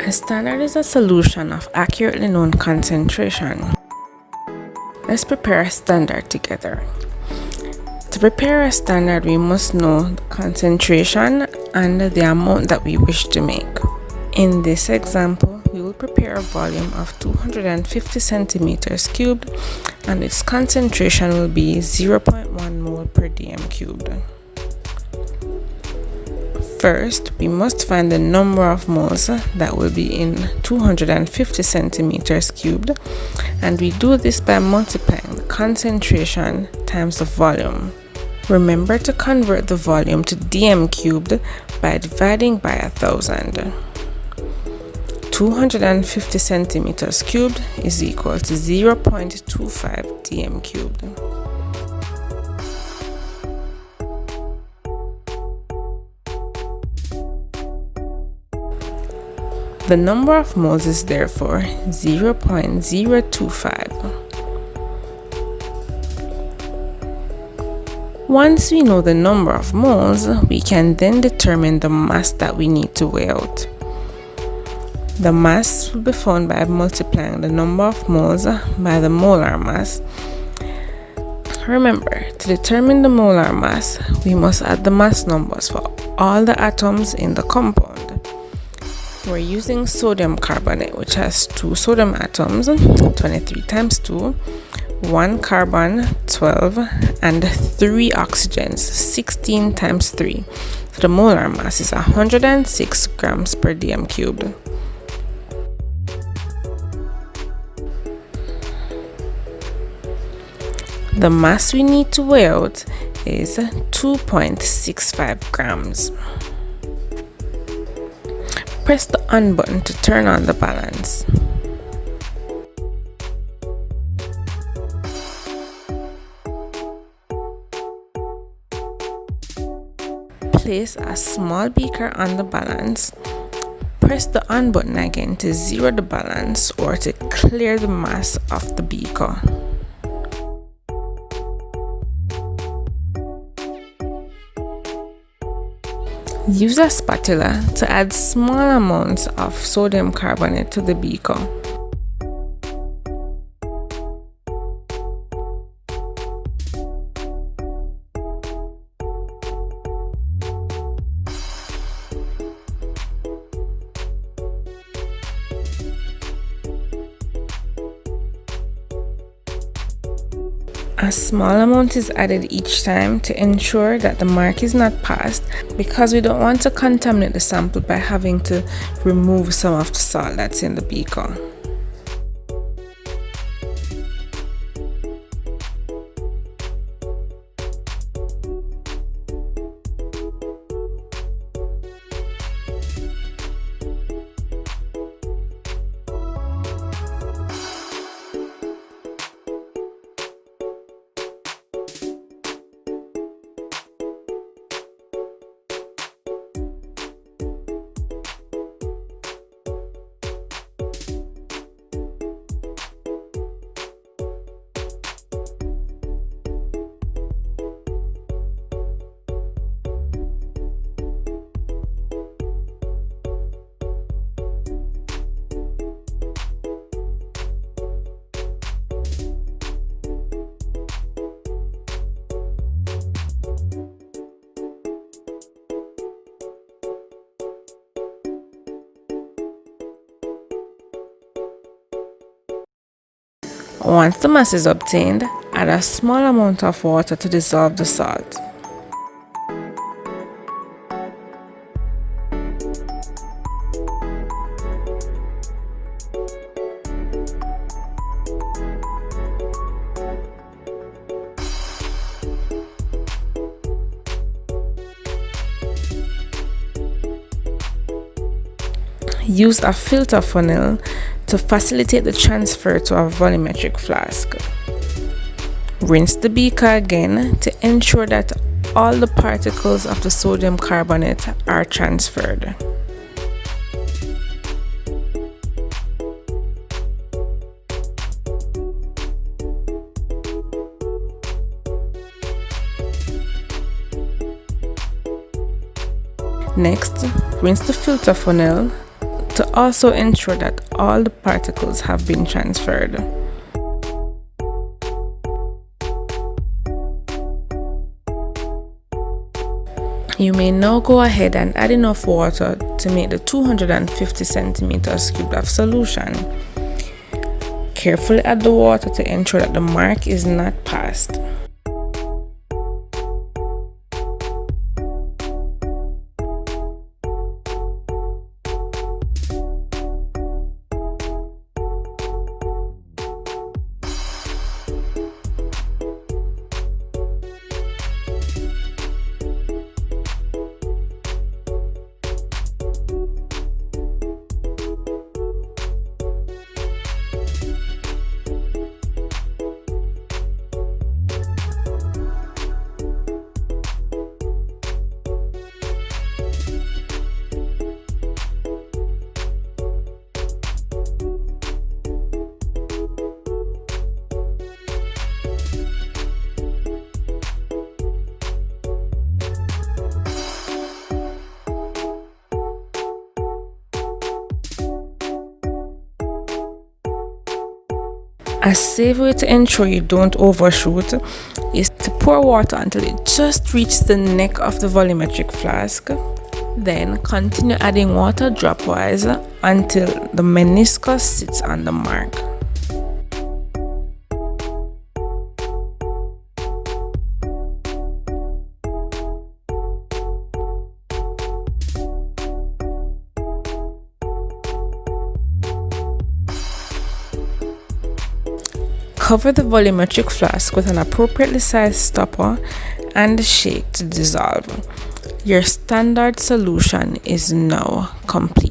A standard is a solution of accurately known concentration. Let's prepare a standard together. To prepare a standard, we must know the concentration and the amount that we wish to make. In this example, we will prepare a volume of 250 centimeters cubed and its concentration will be 0.1 mole per dm cubed. First, we must find the number of moles that will be in 250 centimeters cubed, and we do this by multiplying the concentration times the volume. Remember to convert the volume to dm cubed by dividing by 1000. 250 centimeters cubed is equal to 0.25 dm cubed. The number of moles is therefore 0.025. Once we know the number of moles, we can then determine the mass that we need to weigh out. The mass will be found by multiplying the number of moles by the molar mass. Remember, to determine the molar mass, we must add the mass numbers for all the atoms in the compound. We're using sodium carbonate, which has 2 sodium atoms, 23 times 2, 1 carbon, 12, and 3 oxygens, 16 times 3. So the molar mass is 106 grams per dm cubed. The mass we need to weigh out is 2.65 grams. Press the on button to turn on the balance. Place a small beaker on the balance. Press the on button again to zero the balance or to clear the mass of the beaker. Use a spatula to add small amounts of sodium carbonate to the beaker. A small amount is added each time to ensure that the mark is not passed, because we don't want to contaminate the sample by having to remove some of the salt that's in the beaker. Once the mass is obtained, add a small amount of water to dissolve the salt. Use a filter funnel to facilitate the transfer to a volumetric flask. Rinse the beaker again to ensure that all the particles of the sodium carbonate are transferred. Next, rinse the filter funnel to also ensure that all the particles have been transferred. You may now go ahead and add enough water to make the 250 centimeters cubed of solution. Carefully add the water to ensure that the mark is not passed. A safe way to ensure you don't overshoot is to pour water until it just reaches the neck of the volumetric flask. Then continue adding water dropwise until the meniscus sits on the mark. Cover the volumetric flask with an appropriately sized stopper and shake to dissolve. Your standard solution is now complete.